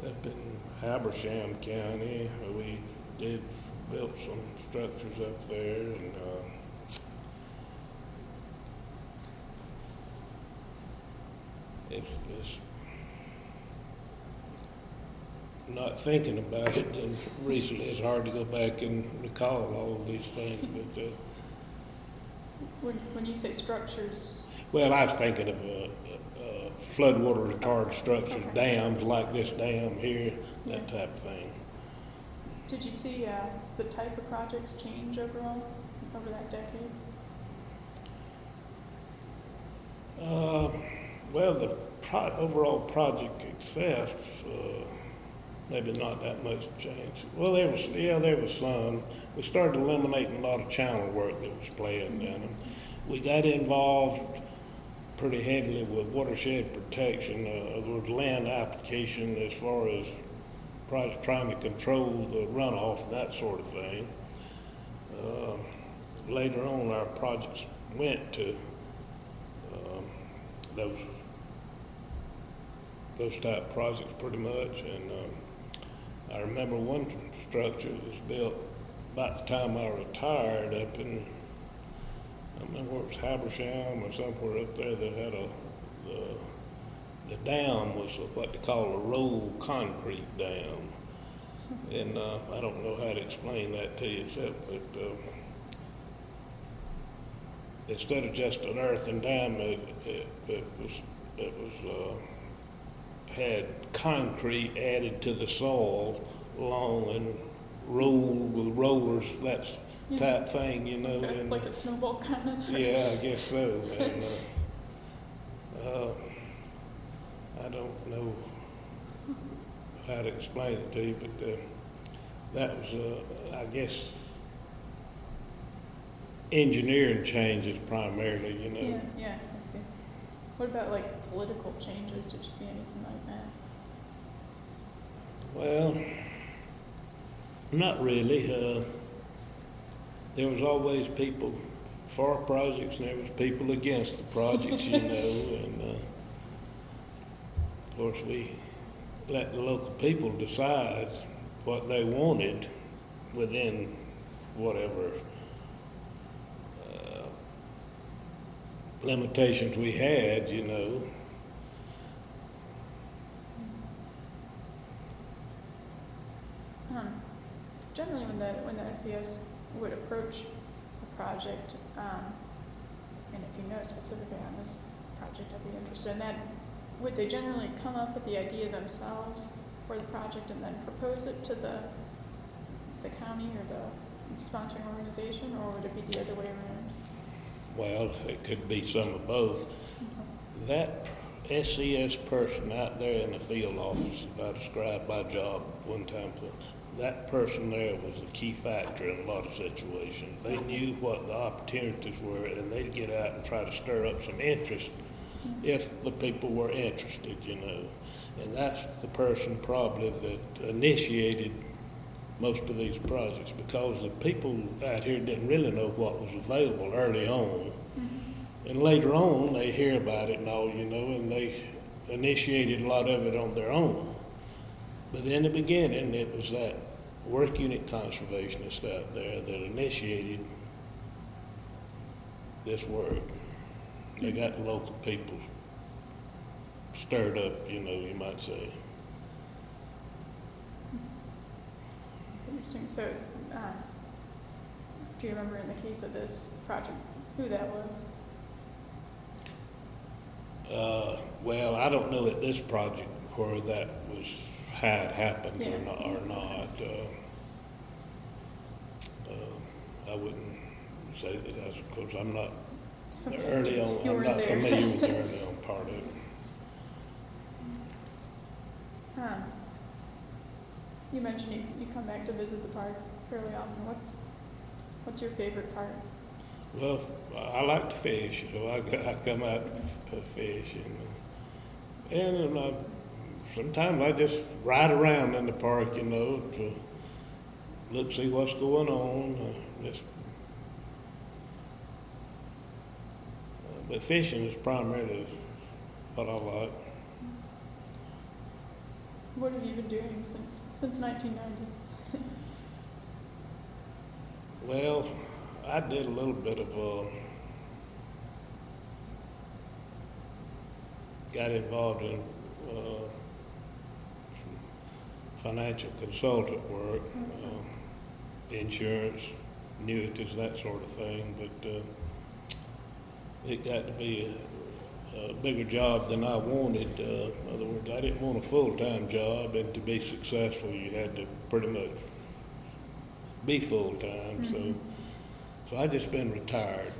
Up in Habersham County, we built some structures up there, and it's not thinking about it, and recently it's hard to go back and recall all of these things. But When you say structures, well, I was thinking of floodwater retardant structures, Okay. dams like this dam here, that type of thing. did you see the type of projects change overall over that decade? Well, the overall project itself, maybe not that much change. Well, there was some. We started eliminating a lot of channel work that was planned down them. We got involved pretty heavily with watershed protection, with land application as far as trying to control the runoff and that sort of thing. Later on, our projects went to those type projects pretty much, and I remember one structure that was built about the time I retired up in, I don't remember where it was, Habersham or somewhere up there. They had the dam was what they call a roll concrete dam, and I don't know how to explain that to you except that instead of just an earthen dam, it was had concrete added to the soil along and rolled with rollers, that's type thing, you know. And, like a snowball kind of? yeah, I guess so. And, I don't know how to explain it to you, but that was, I guess, engineering changes primarily, you know. Yeah, I see. What about like political changes? Did you see anything like that? Well, not really. There was always people for projects, and there was people against the projects, you know. And of course, we let the local people decide what they wanted within whatever limitations we had, you know. Generally, when the SES would approach a project, and if you know specifically on this project, I'd be interested in that. Would they generally come up with the idea themselves for the project and then propose it to the county or the sponsoring organization, or would it be the other way around? Well, it could be some of both. That SES person out there in the field office, I described my job one time. That person there was a key factor in a lot of situations. They knew what the opportunities were, and they'd get out and try to stir up some interest if the people were interested, you know. And that's the person probably that initiated most of these projects, because the people out here didn't really know what was available early on. And later on, they hear about it and all, you know, and they initiated a lot of it on their own. But in the beginning, it was that work unit conservationist out there that initiated this work. They got the local people stirred up, you know, you might say. That's interesting. So, do you remember in the case of this project who that was? Well, I don't know at this project where that had happened Yeah. or not. I wouldn't say that that's because I'm not early on. You I'm weren't not there. familiar with the early on part of it. You mentioned you come back to visit the park fairly often. What's your favorite part? Well, I like to fish, so I come out to fish, and sometimes I just ride around in the park, you know, to look, see what's going on. But fishing is primarily what I like. What have you been doing since 1990? Well, I did a little bit of got involved in financial consultant work, insurance, annuities, that sort of thing, but it got to be a bigger job than I wanted. In other words, I didn't want a full-time job, and to be successful, you had to pretty much be full-time. So I just been retired.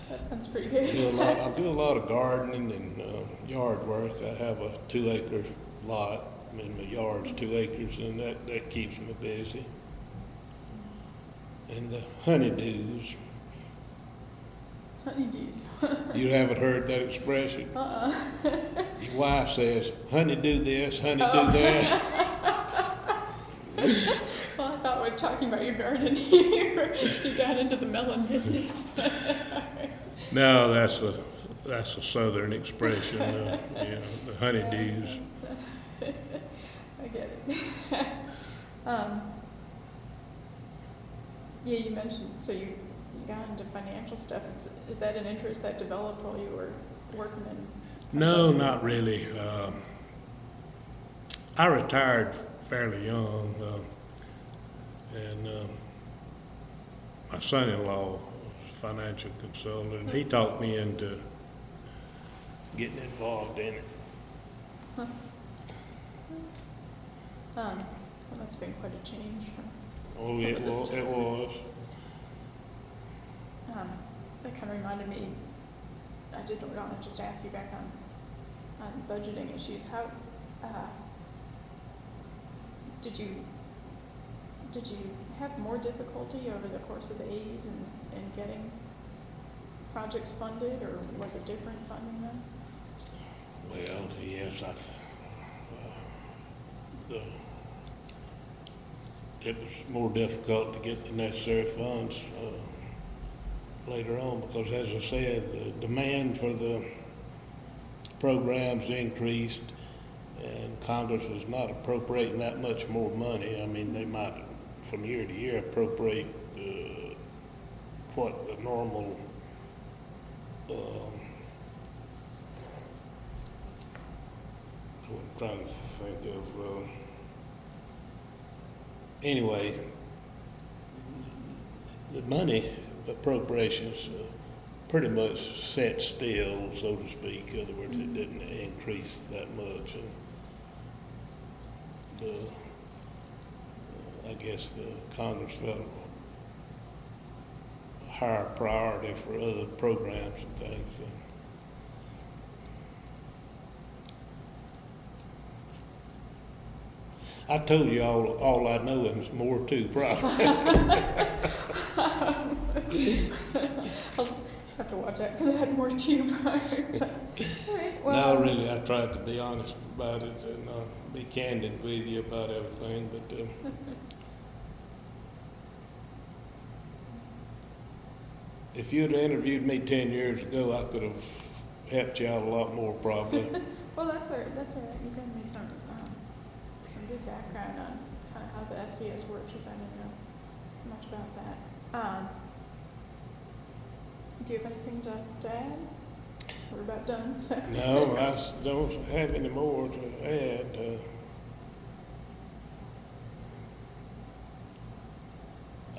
That sounds pretty good. I do a lot of gardening and yard work. I have a 2-acre lot. I mean, my yard's 2 acres, and that keeps me busy. And the honeydews. Honeydews. You haven't heard that expression? Your wife says, honeydew this, honeydew that. Well, I thought we were talking about your garden here. You got into the melon business. No, that's a southern expression. Yeah, the honeydews. I get it. Yeah, you mentioned, so you got into financial stuff. Is that an interest that developed while you were working in? No, not really. I retired fairly young, and my son-in-law was a financial consultant, and he talked me into getting involved in it. Huh. That must have been quite a change from Oh, some it of this was. stuff. It was. That kind of reminded me, I did want to just ask you back on budgeting issues. How did you have more difficulty over the course of the 80s in getting projects funded, or was it different funding then? Well, yes, it was more difficult to get the necessary funds later on, because, as I said, the demand for the programs increased, and Congress was not appropriating that much more money. I mean, they might, from year to year, appropriate what the normal what I'm trying to think of. Anyway, the money appropriations pretty much set still, so to speak. In other words, it didn't increase that much. And I guess the Congress felt a higher priority for other programs and things. I told you all I know and more too, probably. I'll have to watch out for that more too, part. All right, well. No, really, I tried to be honest about it and be candid with you about everything, but if you'd have interviewed me 10 years ago, I could have helped you out a lot more, probably. Well, that's all right. You gave me some good background on kind of how the SCS works, because I didn't know much about that. Do you have anything to add? We're about done, so. No, I don't have any more to add.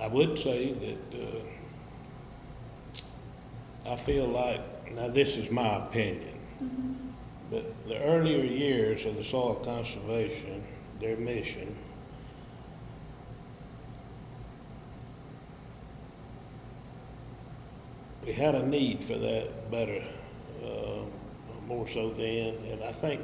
I would say that I feel like, now this is my opinion, but the earlier years of the soil conservation, their mission, we had a need for that better, more so then, and I think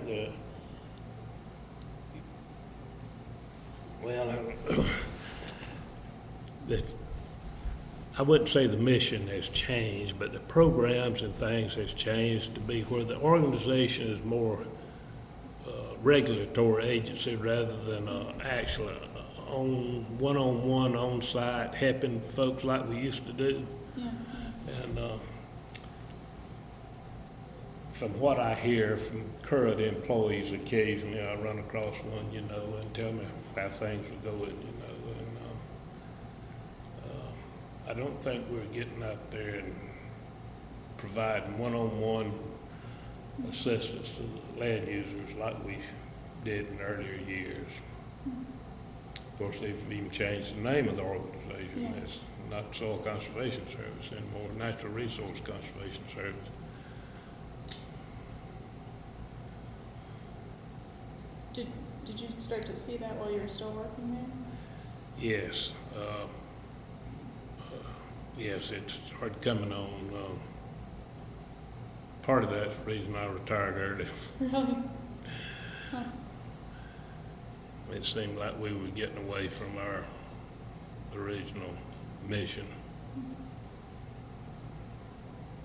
I wouldn't say the mission has changed, but the programs and things has changed to be where the organization is more regulatory agency rather than actually one-on-one on-site helping folks like we used to do. Yeah. And from what I hear from current employees, occasionally I run across one, and tell me how things are going, and I don't think we're getting out there and providing one-on-one assistance to the land users like we did in earlier years. Of course, they've even changed the name of the organization. Yeah. It's not Soil Conservation Service anymore, Natural Resource Conservation Service. Did you start to see that while you were still working there? Yes. Yes, it started coming on. Part of that's the reason I retired early. Really? Huh. It seemed like we were getting away from our original mission.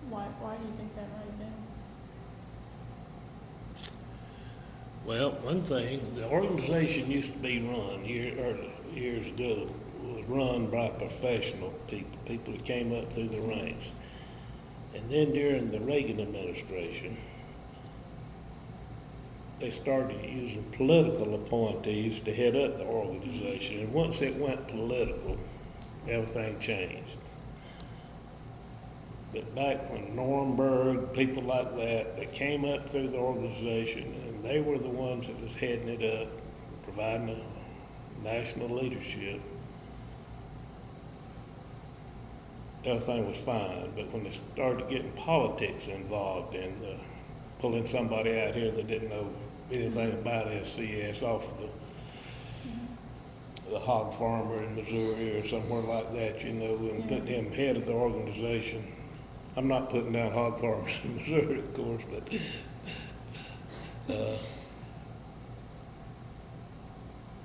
Why do you think that might have been? Well, one thing, the organization used to be run years ago, was run by professional people that came up through the ranks. And then during the Reagan administration, they started using political appointees to head up the organization. And once it went political, everything changed. But back when Nornberg, people like that came up through the organization, and they were the ones that was heading it up, providing the national leadership, everything was fine. But when they started getting politics involved and pulling somebody out here that didn't know anything about SCS off of the hog farmer in Missouri or somewhere like that, and putting him head of the organization. I'm not putting down hog farmers in Missouri, of course, but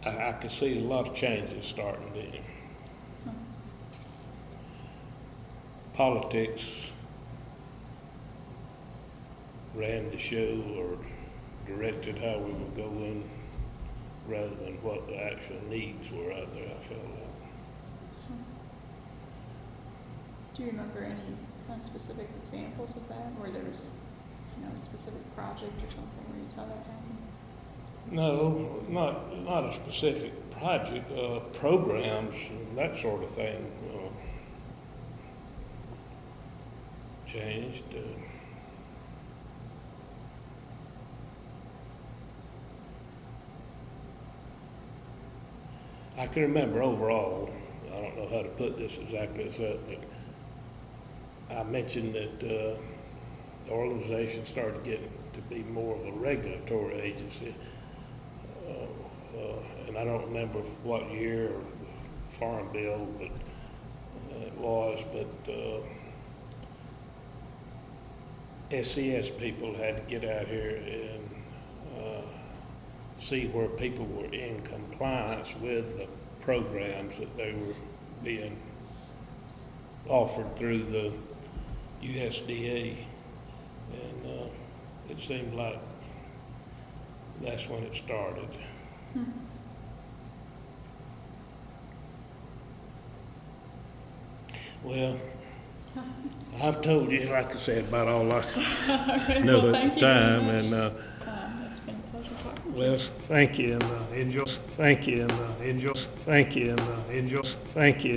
I could see a lot of changes starting then. Politics ran the show or directed how we were going rather than what the actual needs were out there, I felt like. Do you remember any specific examples of that, where there was, a specific project or something where you saw that happen? No, not a specific project. Programs, that sort of thing changed. I can remember overall, I don't know how to put this exactly as that, but I mentioned that the organization started getting to be more of a regulatory agency. And I don't remember what year or farm bill but it was, but SCS people had to get out here and see where people were in compliance with the programs that they were being offered through the USDA. And it seemed like that's when it started. Well, I've told you, like I said, about all I right, know well, at thank the you very time, much. and It's been a pleasure talking to you. well, thank you, and enjoy. Thank you, and enjoy. Thank you, and enjoy. Thank you.